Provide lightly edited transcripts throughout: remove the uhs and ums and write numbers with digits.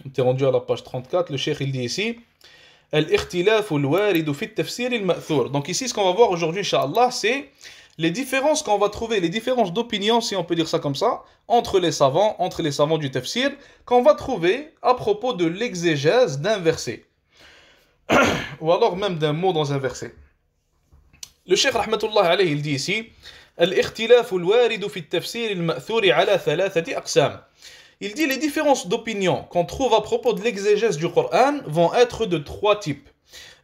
On est rendu à la page 34. Le cheikh il dit ici Al-ikhtilaf al-warid fi at-tafsir al-ma'thur. Donc ici, ce qu'on va voir aujourd'hui, Inch'Allah, c'est les différences qu'on va trouver, les différences d'opinion, si on peut dire ça comme ça, entre les savants du tafsir, qu'on va trouver à propos de l'exégèse d'un verset, ou alors même d'un mot dans un verset. Le cheikh rahmatullah alayhi, il dit ici Al-ikhtilaf al-warid fi at-tafsir al-ma'thur ala thalathati aqsam. Il dit les différences d'opinion qu'on trouve à propos de l'exégèse du Coran vont être de trois types.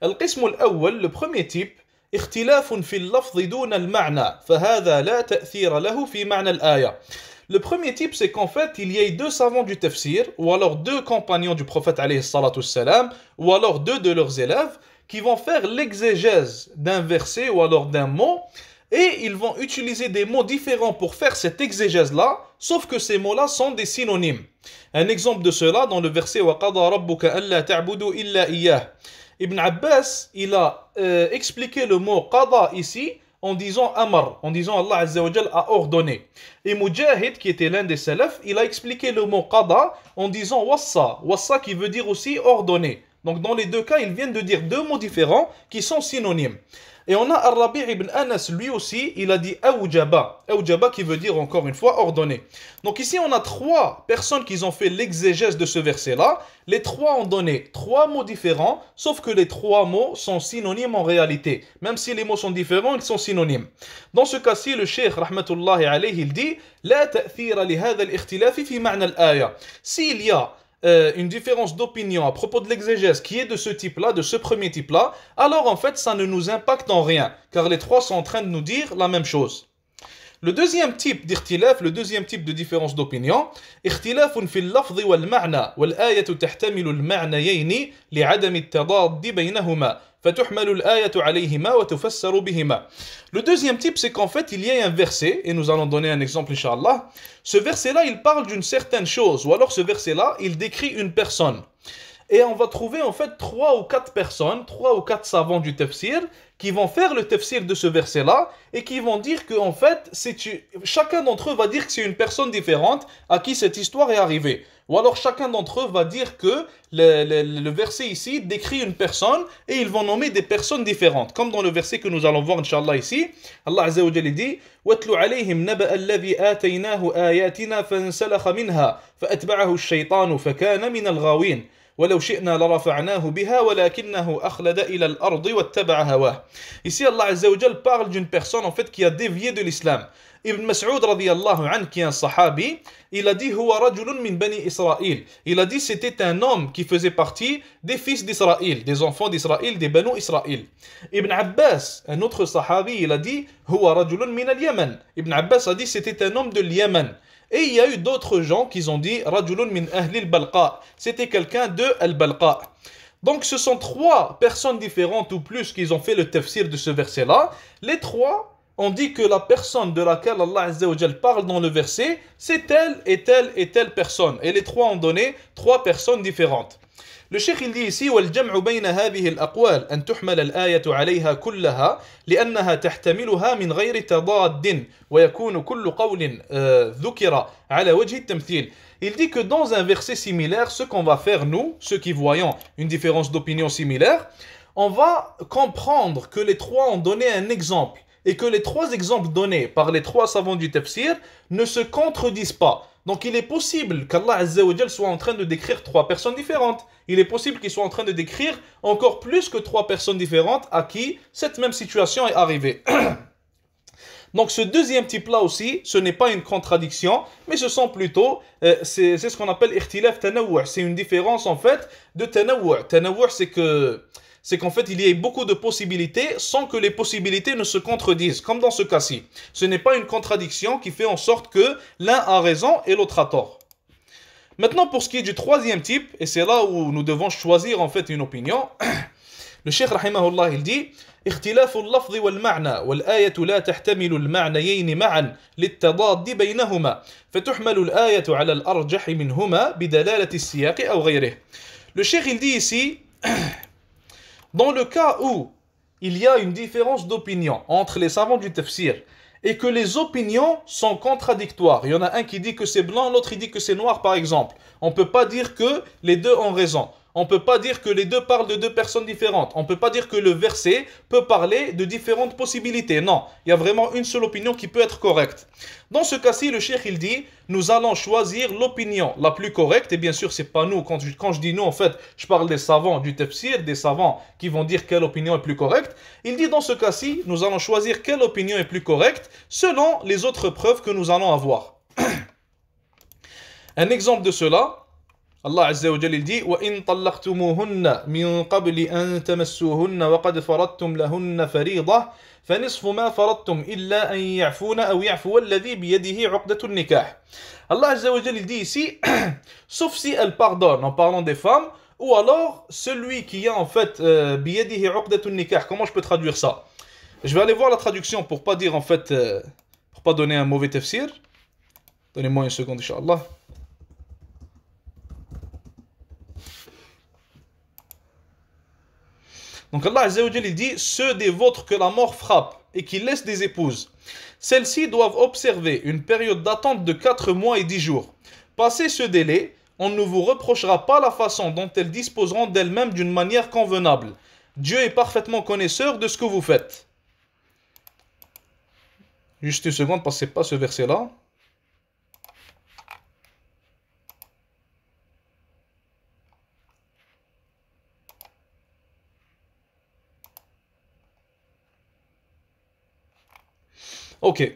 القسم الأول, le premier type, اختلاف في اللفظ دون المعنى فهذا لا تأثير له في معنى الآية. Le premier type, c'est qu'en fait, il y ait deux savants du tafsir, ou alors deux compagnons du prophète alayhi salatu salam, ou alors deux de leurs élèves, qui vont faire l'exégèse d'un verset ou alors d'un mot, et ils vont utiliser des mots différents pour faire cette exégèse-là, sauf que ces mots-là sont des synonymes. Un exemple de cela dans le verset وَقَضَى رَبُّكَ أَلَّا تَعْبُدُوا إِلَّا إِيَّاهُ. Ibn Abbas, il a expliqué le mot qada ici en disant amar, en disant Allah Azza wa Jal a ordonné. Et Mujahid, qui était l'un des salafs, il a expliqué le mot qada en disant wassa, wassa qui veut dire aussi ordonné. Donc dans les deux cas, ils viennent de dire deux mots différents qui sont synonymes. Et on a Ar-Rabi' ibn Anas, lui aussi, il a dit awjaba. Awjaba qui veut dire encore une fois ordonné. Donc ici, on a trois personnes qui ont fait l'exégèse de ce verset-là. Les trois ont donné trois mots différents, sauf que les trois mots sont synonymes en réalité. Même si les mots sont différents, ils sont synonymes. Dans ce cas-ci, le cheikh, rahmatullahi alayhi, il dit La ta'thira li hadha al-ikhtilafi fi ma'na al-aya. S'il y a une différence d'opinion à propos de l'exégèse qui est de ce type-là, de ce premier type-là, alors en fait ça ne nous impacte en rien, car les trois sont en train de nous dire la même chose. Le deuxième type d'irtilaf, le deuxième type de différence d'opinion, اختلاف في اللفظ والمعنى والآية تحتمل المعنيين لعدم التضاد بينهما فتحمل الآية عليهما وتفسر بهما. Le deuxième type, c'est qu'en fait, il y a un verset, et nous allons donner un exemple, Inch'Allah. Ce verset-là, il parle d'une certaine chose, ou alors ce verset-là, il décrit une personne. Et on va trouver en fait trois ou quatre personnes, trois ou quatre savants du tafsir qui vont faire le tafsir de ce verset-là et qui vont dire que en fait, chacun d'entre eux va dire que c'est une personne différente à qui cette histoire est arrivée. Ou alors chacun d'entre eux va dire que le verset ici décrit une personne et ils vont nommer des personnes différentes. Comme dans le verset que nous allons voir, Inch'Allah, ici, Allah Azza wa Jalla dit وَاتْلُ عَلَيْهِمْ نَبَأَ الَّذِي آتَيْنَاهُ آيَاتِنَا فَانْسَلَخَ مِنْهَا فَأَتْبَعَهُ الشَّيْطَانُ فَكَانَ مِنَ الْغَاوِينَ ولو شئنا لرفعناه بها ولكنه أخلد إلى الأرض واتبع هواه. Ici, Allah Azza wa Jal parle d'une personne en fait qui a dévié de l'islam. Ibn Mas'ud radiyallahu anhu, qui est un sahabi, il a dit huwa rajulun min bani Israël. Il a dit c'était un homme qui faisait partie des fils d'Israël, des enfants d'Israël, des banu Israël. Ibn Abbas, un autre sahabi, il a dit huwa rajulun min al-Yaman. Ibn Abbas a dit c'était un homme de l'Yaman. Et il y a eu d'autres gens qui ont dit Rajulun min ahli al-Balqa. C'était quelqu'un de al-Balqa. Donc ce sont trois personnes différentes ou plus qui ont fait le tafsir de ce verset-là. Les trois ont dit que la personne de laquelle Allah Azza wa Jal parle dans le verset, c'est telle et telle et telle personne. Et les trois ont donné trois personnes différentes. Le cheikh il dit ici والجمع بين هذه الأقوال أن تحمل الآية عليها كلها لأنها تحتملها من غير تضاد ويكون كل قول ذكر على وجه التمثيل. Il dit que dans un verset similaire, ce qu'on va faire nous, ceux qui voyons une différence d'opinion similaire, on va comprendre que les trois ont donné un exemple et que les trois exemples donnés par les trois savants du tafsir ne se contredisent pas. Donc il est possible qu'Allah Azza wa Jal soit en train de décrire trois personnes différentes. Il est possible qu'il soit en train de décrire encore plus que trois personnes différentes à qui cette même situation est arrivée. Donc ce deuxième type-là aussi, ce n'est pas une contradiction, mais ce sont plutôt, c'est ce qu'on appelle ikhtilaf tanawwu'. C'est une différence en fait de tanawwu'. Tanawwu' c'est qu'en fait, il y a beaucoup de possibilités sans que les possibilités ne se contredisent, comme dans ce cas-ci. Ce n'est pas une contradiction qui fait en sorte que l'un a raison et l'autre a tort. Maintenant, pour ce qui est du troisième type, et c'est là où nous devons choisir en fait une opinion, le cheikh rahimahullah, il dit اختلاف اللفظ والمعنى والآية لا تحتمل المعنيين معا للتضاد بينهما فتحمل الآية على الأرجح منهما بدلالة السياق أو غيره. Le cheikh il dit ici dans le cas où il y a une différence d'opinion entre les savants du tafsir et que les opinions sont contradictoires. Il y en a un qui dit que c'est blanc, l'autre il dit que c'est noir par exemple. On ne peut pas dire que les deux ont raison. On ne peut pas dire que les deux parlent de deux personnes différentes. On ne peut pas dire que le verset peut parler de différentes possibilités. Non, il y a vraiment une seule opinion qui peut être correcte. Dans ce cas-ci, le cheikh il dit, nous allons choisir l'opinion la plus correcte. Et bien sûr, c'est pas nous. Quand je dis nous, en fait, je parle des savants du tafsir, des savants qui vont dire quelle opinion est plus correcte. Il dit, dans ce cas-ci, nous allons choisir quelle opinion est plus correcte selon les autres preuves que nous allons avoir. Un exemple de cela, Allah Azza wa Jalla dit وَإِن طَلَّقْتُمُوهُنَّ مِن قَبْلِ أَن تَمَسُّوهُنَّ وَقَدْ فَرَضْتُمْ لَهُنَّ فَرِيضَةً فَنِصْفُ مَا فَرَضْتُمْ إِلَّا أَن يَعْفُونَ أَوْ يَعْفُوَ الَّذِي بِيَدِهِ عُقْدَةُ النِّكَاحِ. Allah Azza wa Jalla dit ici, sauf si elle pardonne en parlant des femmes, ou alors celui qui a en fait بِيَدِهِ عُقْدَةُ النِّكَاحِ. Comment je peux traduire ça? Je vais aller voir la traduction pour pas dire en fait, pour pas donner un mauvais tafsir. Donnez-moi une seconde, Inch'Allah. Donc Allah Azza wa Jalla dit, ceux des vôtres que la mort frappe et qui laissent des épouses, celles-ci doivent observer une période d'attente de 4 mois et 10 jours. Passé ce délai, on ne vous reprochera pas la façon dont elles disposeront d'elles-mêmes d'une manière convenable. Dieu est parfaitement connaisseur de ce que vous faites. Juste une seconde, parce que ce n'est pas ce verset-là. Ok.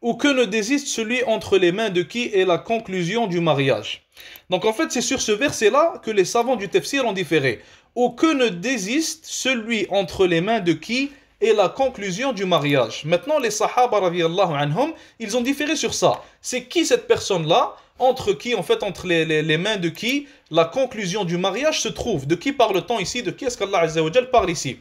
Ou que ne désiste celui entre les mains de qui est la conclusion du mariage. Donc en fait, c'est sur ce verset-là que les savants du tafsir ont différé. Ou que ne désiste celui entre les mains de qui est la conclusion du mariage. Maintenant, les sahaba, radiyallahu anhum, ils ont différé sur ça. C'est qui cette personne-là, entre qui, en fait, entre les mains de qui la conclusion du mariage se trouve. De qui parle-t-on ici? De qui est-ce qu'Allah Azza wa Jal parle ici?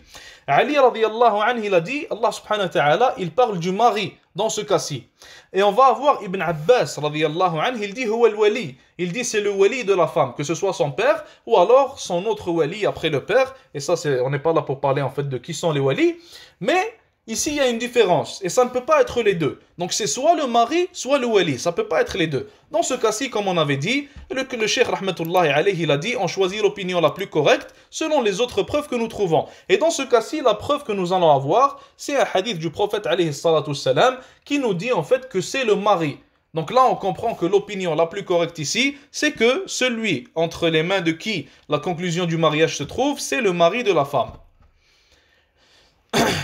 Ali radiyallahu anhu, il a dit, Allah subhanahu wa ta'ala, il parle du mari dans ce cas-ci. Et on va avoir Ibn Abbas radiyallahu anhu, il dit huwa al-wali. Il dit c'est le wali de la femme, que ce soit son père ou alors son autre wali après le père. Et ça, on n'est pas là pour parler en fait de qui sont les walis. Mais ici, il y a une différence. Et ça ne peut pas être les deux. Donc c'est soit le mari, soit le wali. Ça ne peut pas être les deux. Dans ce cas-ci, comme on avait dit, le cheikh rahmatullahi alayhi, il a dit, on choisit l'opinion la plus correcte selon les autres preuves que nous trouvons. Et dans ce cas-ci, la preuve que nous allons avoir, c'est un hadith du prophète alayhi salatu salam qui nous dit en fait que c'est le mari. Donc là, on comprend que l'opinion la plus correcte ici, c'est que celui entre les mains de qui la conclusion du mariage se trouve, c'est le mari de la femme.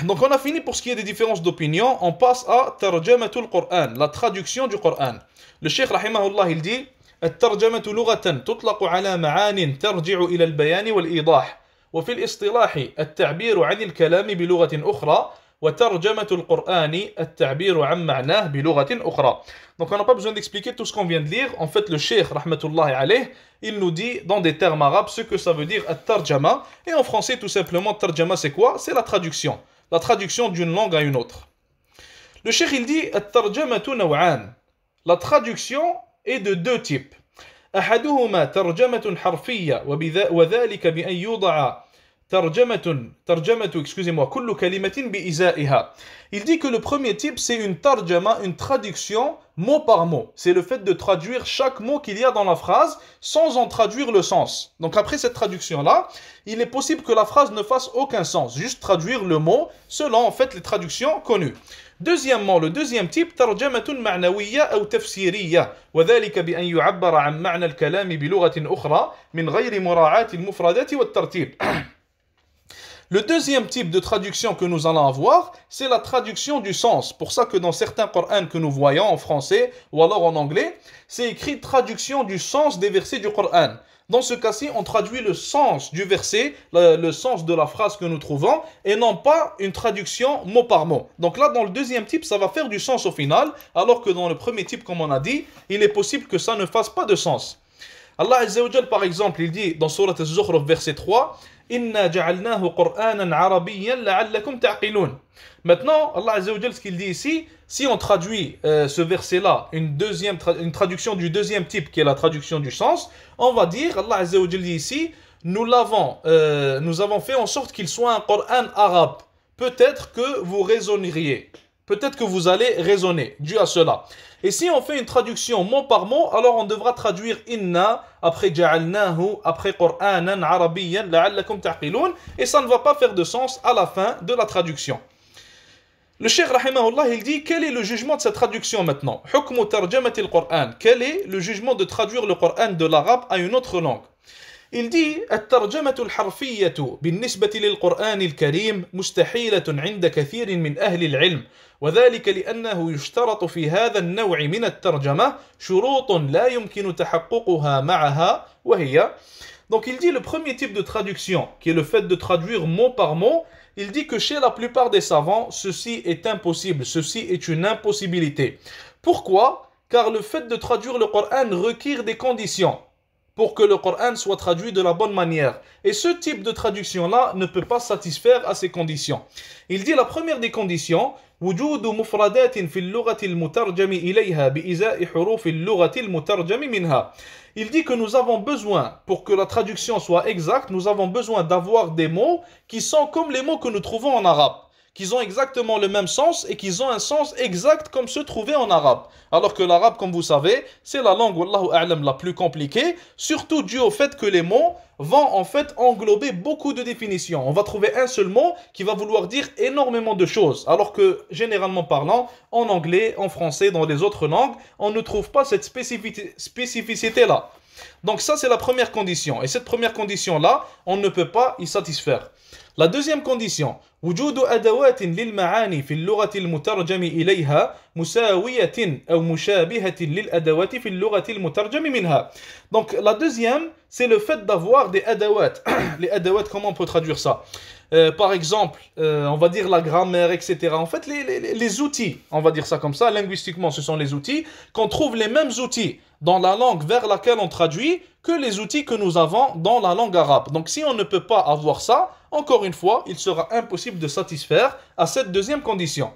Donc on a fini pour ce qui est des différences d'opinion. On passe à Tarjamatul Qur'an, la traduction du Qur'an. Le Cheikh rahimahullah il dit الترجمة لغة تطلق على معان ترجع إلى البيان والإيضاح وفي الاصطلاح التعبير عن الكلام بلغة أخرى وترجمة القرآن التعبير عن معناه بلغة أخرى. Donc on n'a pas besoin d'expliquer tout ce qu'on vient de lire. En fait le Cheikh rahmatullahi alayh, il nous dit dans des termes arabes ce que ça veut dire at-tarjama. Et en français tout simplement tarjama c'est quoi? C'est la traduction. La traduction d'une langue à une autre. Le Cheikh il dit at-tarjamatu naw'an. La traduction est de deux types. أحدهما ترجمة حرفية وذلك بأن يوضع excusez-moi, كل كلمة بإزائها. Il dit que le premier type c'est une tarjama, une traduction mot par mot. C'est le fait de traduire chaque mot qu'il y a dans la phrase sans en traduire le sens. Donc après cette traduction-là, il est possible que la phrase ne fasse aucun sens, juste traduire le mot selon en fait les traductions connues. Deuxièmement, le deuxième type, ترجمة معنوية أو تفسيرية وذلك بأن يعبر عن معنى الكلام بلغة أخرى من غير مراعاة المفردات والترتيب. Le deuxième type de traduction que nous allons avoir, c'est la traduction du sens. Pour ça que dans certains Coran que nous voyons en français ou alors en anglais, c'est écrit traduction du sens des versets du Coran. Dans ce cas-ci, on traduit le sens du verset, le sens de la phrase que nous trouvons, et non pas une traduction mot par mot. Donc là, dans le deuxième type, ça va faire du sens au final, alors que dans le premier type, comme on a dit, il est possible que ça ne fasse pas de sens. Allah Azza wa Jal, par exemple, il dit dans Surat Al-Zukhruf, verset 3, Inna ja'alnahu Qur'anan arabiyyan la'allakum ta'qilun. Maintenant, Allah Azza wa Jal, ce qu'il dit ici, si on traduit ce verset-là, une traduction du deuxième type qui est la traduction du sens, on va dire, Allah Azza wa Jal dit ici, nous avons fait en sorte qu'il soit un Qur'an arabe. Peut-être que vous raisonneriez. peut-être que vous allez raisonner dû à cela. Et si on fait une traduction mot par mot, alors on devra traduire inna, après ja'alnahu, après qur'anan arabiyyan la'allakum ta'qilun, et ça ne va pas faire de sens à la fin de la traduction. Le Cheikh rahimahullah, il dit quel est le jugement de cette traduction maintenant? Hukmu tarjamati al-Qur'an. Quel est le jugement de traduire le Coran de l'arabe à une autre langue? Il dit الترجمة الحرفية بالنسبة للقرآن الكريم مستحيلة عند كثير من أهل العلم وذلك لأنه يشترط في هذا النوع من الترجمة شروط لا يمكن تحققها معها وهي. Donc il dit le premier type de traduction qui est le fait de traduire mot par mot, il dit que chez la plupart des savants ceci est impossible, ceci est une impossibilité. Pourquoi? Car le fait de traduire le Coran requiert des conditions pour que le Coran soit traduit de la bonne manière. Et ce type de traduction-là ne peut pas satisfaire à ces conditions. Il dit la première des conditions, وجود مفردات في اللغة المترجم إليها بإزاء حروف اللغة المترجم منها. Il dit que nous avons besoin, pour que la traduction soit exacte, nous avons besoin d'avoir des mots qui sont comme les mots que nous trouvons en arabe, qu'ils ont exactement le même sens et qu'ils ont un sens exact comme ceux trouvés en arabe. Alors que l'arabe, comme vous savez, c'est la langue, wallahu a'lam, la plus compliquée, surtout dû au fait que les mots vont en fait englober beaucoup de définitions. On va trouver un seul mot qui va vouloir dire énormément de choses, alors que, généralement parlant, en anglais, en français, dans les autres langues, on ne trouve pas cette spécificité-là. Donc ça, c'est la première condition. Et cette première condition-là, on ne peut pas y satisfaire. La deuxième condition, وجود أدوات للمعاني في اللغة المترجم إليها مساوية أو مشابهة للأدوات في اللغة المترجم منها. Donc la deuxième, c'est le fait d'avoir des adawat. Les adawat, comment on peut traduire ça? Par exemple, on va dire la grammaire, etc. En fait, les outils, on va dire ça comme ça, linguistiquement, ce sont les outils, qu'on trouve les mêmes outils dans la langue vers laquelle on traduit que les outils que nous avons dans la langue arabe. Donc si on ne peut pas avoir ça, encore une fois, il sera impossible de satisfaire à cette deuxième condition.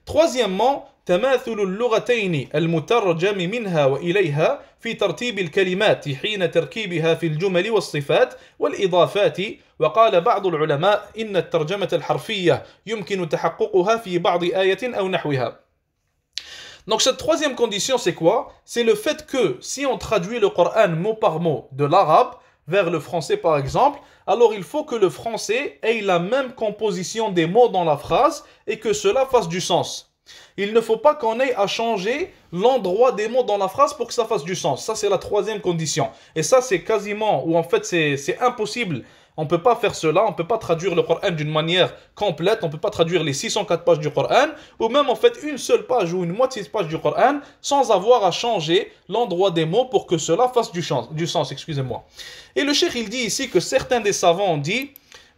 Troisièmement, تماثل اللغتين المترجم منها وإليها في ترتيب الكلمات حين تركيبها في الجمل والصفات والإضافات وقال بعض العلماء إن الترجمة الحرفية يمكن تحققها في بعض آية أو نحوها. Donc cette troisième condition, c'est quoi? C'est le fait que si on traduit le Coran mot par mot de l'arabe vers le français par exemple, alors il faut que le français ait la même composition des mots dans la phrase et que cela fasse du sens. Il ne faut pas qu'on ait à changer l'endroit des mots dans la phrase pour que ça fasse du sens. Ça, c'est la troisième condition. Et ça, c'est quasiment, ou en fait, c'est impossible. On ne peut pas faire cela, on ne peut pas traduire le Coran d'une manière complète, on ne peut pas traduire les 604 pages du Coran, ou même en fait une seule page ou une moitié de page du Coran, sans avoir à changer l'endroit des mots pour que cela fasse du sens, excusez-moi. Et le cheikh, il dit ici que certains des savants ont dit,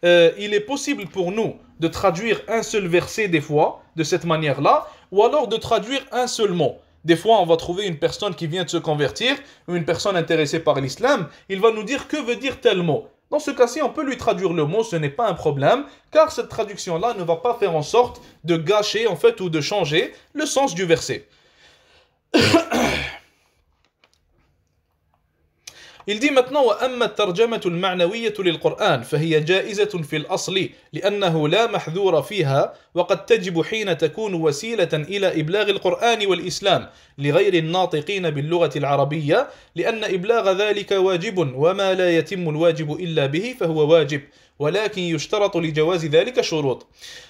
il est possible pour nous de traduire un seul verset des fois, de cette manière-là, ou alors de traduire un seul mot. Des fois, on va trouver une personne qui vient de se convertir, ou une personne intéressée par l'islam, il va nous dire que veut dire tel mot. Dans ce cas-ci, on peut lui traduire le mot, ce n'est pas un problème, car cette traduction-là ne va pas faire en sorte de gâcher, en fait, ou de changer le sens du verset. Il dit maintenant وأما الترجمة المعنوية للقرآن فهي جائزة في الأصل لأنه لا محذور فيها وقد تجب حين تكون وسيلة إلى إبلاغ القرآن والإسلام لغير الناطقين باللغة العربية لأن إبلاغ ذلك واجب وما لا يتم الواجب إلا به فهو واجب ولكن يشترط لجواز ذلك شروط.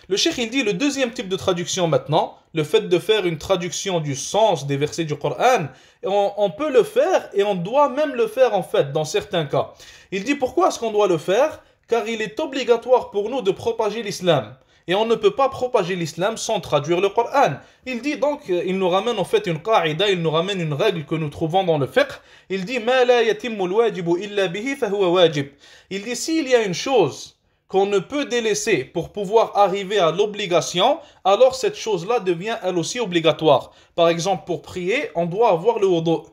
Le cheikh il dit le deuxième type de traduction maintenant, le fait de faire une traduction du sens des versets du Coran, on peut le faire et on doit même le faire en fait dans certains cas. Il dit pourquoi est-ce qu'on doit le faire? Car il est obligatoire pour nous de propager l'islam. Et on ne peut pas propager l'islam sans traduire le Coran. Il dit donc, il nous ramène en fait une qa'ida, il nous ramène une règle que nous trouvons dans le fiqh. Il dit ما لا يتم الواجب إلا به فهو واجب. Il dit s'il y a une chose qu'on ne peut délaisser pour pouvoir arriver à l'obligation, alors cette chose-là devient elle aussi obligatoire. Par exemple, pour prier, on doit avoir le wudu.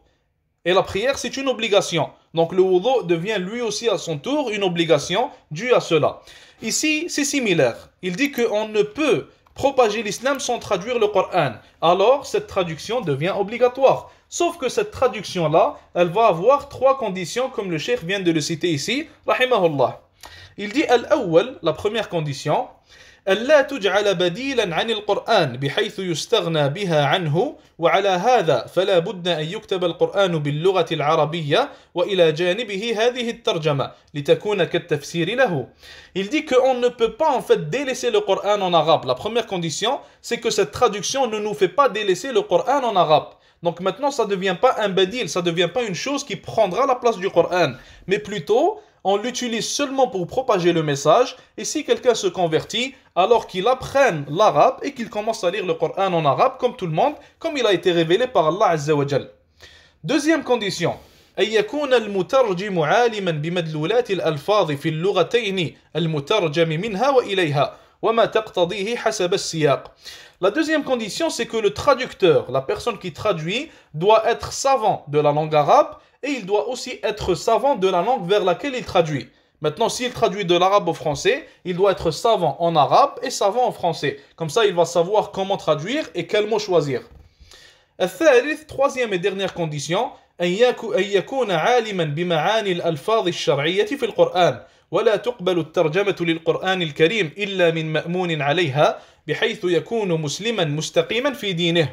Et la prière, c'est une obligation. Donc le wudu devient lui aussi à son tour une obligation due à cela. Ici, c'est similaire. Il dit qu'on ne peut propager l'islam sans traduire le Coran. Alors, cette traduction devient obligatoire. Sauf que cette traduction-là, elle va avoir trois conditions, comme le cheikh vient de le citer ici, rahimahullah. Il dit, al-awwal, la première condition, ألا تجعل بديلا عن القرآن بحيث يستغنى بها عنه وعلى هذا فلا بد أن يكتب القرآن باللغة العربية وإلى جانبه هذه الترجمة لتكون كالتفسير له. Il dit qu'on ne peut pas en fait délaisser le Coran en arabe. La première condition, c'est que cette traduction ne nous fait pas délaisser le Coran en arabe. Donc maintenant, ça ne devient pas un badil, ça ne devient pas une chose qui prendra la place du Coran, mais plutôt on l'utilise seulement pour propager le message, et si quelqu'un se convertit, alors qu'il apprenne l'arabe et qu'il commence à lire le Coran en arabe comme tout le monde, comme il a été révélé par Allah Azza wa Jal. Deuxième condition, أن يكون المترجم عالما بمدلولات الألفاظ في اللغتين المترجم منها وإليها وما تقتضيه حسب السياق. La deuxième condition, c'est que le traducteur, la personne qui traduit, doit être savant de la langue arabe et il doit aussi être savant de la langue vers laquelle il traduit. Maintenant, s'il traduit de l'arabe au français, il doit être savant en arabe et savant en français. Comme ça, il va savoir comment traduire et quel mot choisir. الثالث, troisième et dernière condition, أن يكون عالما بمعاني الألفاظ الشرعية في القرآن ولا تقبل الترجمة للقرآن الكريم إلا من مأمون عليها بحيث يكون مسلما مستقيما في دينه.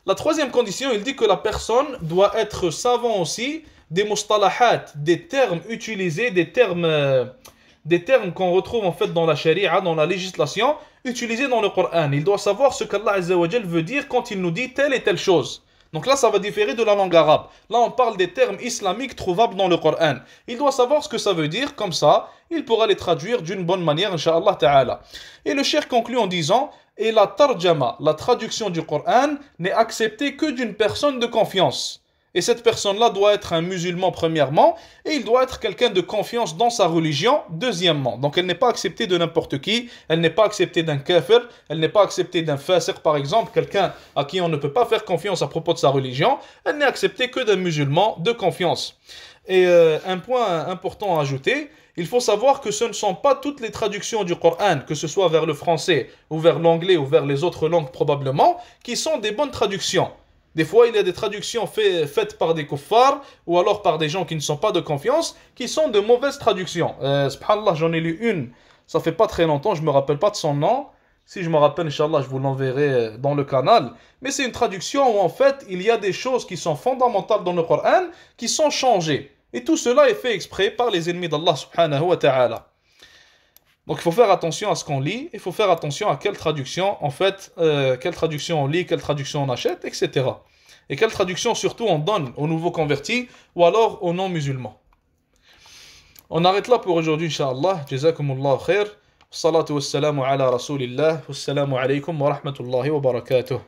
La troisième condition, il dit que la personne doit être savant aussi des mustalahat, des termes utilisés, des termes qu'on retrouve en fait dans la charia, dans la législation, utilisés dans le Coran. Il doit savoir ce qu'Allah Azza wa Jal veut dire quand il nous dit telle et telle chose. Donc là, ça va différer de la langue arabe. Là, on parle des termes islamiques trouvables dans le Coran. Il doit savoir ce que ça veut dire, comme ça, il pourra les traduire d'une bonne manière, Inch'Allah Ta'ala. Et le cheikh conclut en disant, et la tarjama, la traduction du Coran, n'est acceptée que d'une personne de confiance. Et cette personne-là doit être un musulman premièrement, et il doit être quelqu'un de confiance dans sa religion deuxièmement. Donc elle n'est pas acceptée de n'importe qui, elle n'est pas acceptée d'un kafir, elle n'est pas acceptée d'un fasiq par exemple, quelqu'un à qui on ne peut pas faire confiance à propos de sa religion, elle n'est acceptée que d'un musulman de confiance. Et un point important à ajouter, il faut savoir que ce ne sont pas toutes les traductions du Coran, que ce soit vers le français ou vers l'anglais ou vers les autres langues probablement, qui sont des bonnes traductions. Des fois, il y a des traductions faites par des kuffars ou alors par des gens qui ne sont pas de confiance, qui sont de mauvaises traductions. Subhanallah, j'en ai lu une, ça fait pas très longtemps, je me rappelle pas de son nom. Si je me rappelle, Inch'Allah, je vous l'enverrai dans le canal. Mais c'est une traduction où en fait, il y a des choses qui sont fondamentales dans le Coran qui sont changées. Et tout cela est fait exprès par les ennemis d'Allah subhanahu wa ta'ala. Donc il faut faire attention à ce qu'on lit, il faut faire attention à quelle traduction, en fait, quelle traduction on lit, quelle traduction on achète, etc. Et quelle traduction surtout on donne aux nouveaux convertis ou alors aux non-musulmans. On arrête là pour aujourd'hui, Inch'Allah. Jazakumullah khair. Salatu wassalamu ala rasulillah. Wassalamu alaykum wa rahmatullahi wa barakatuh.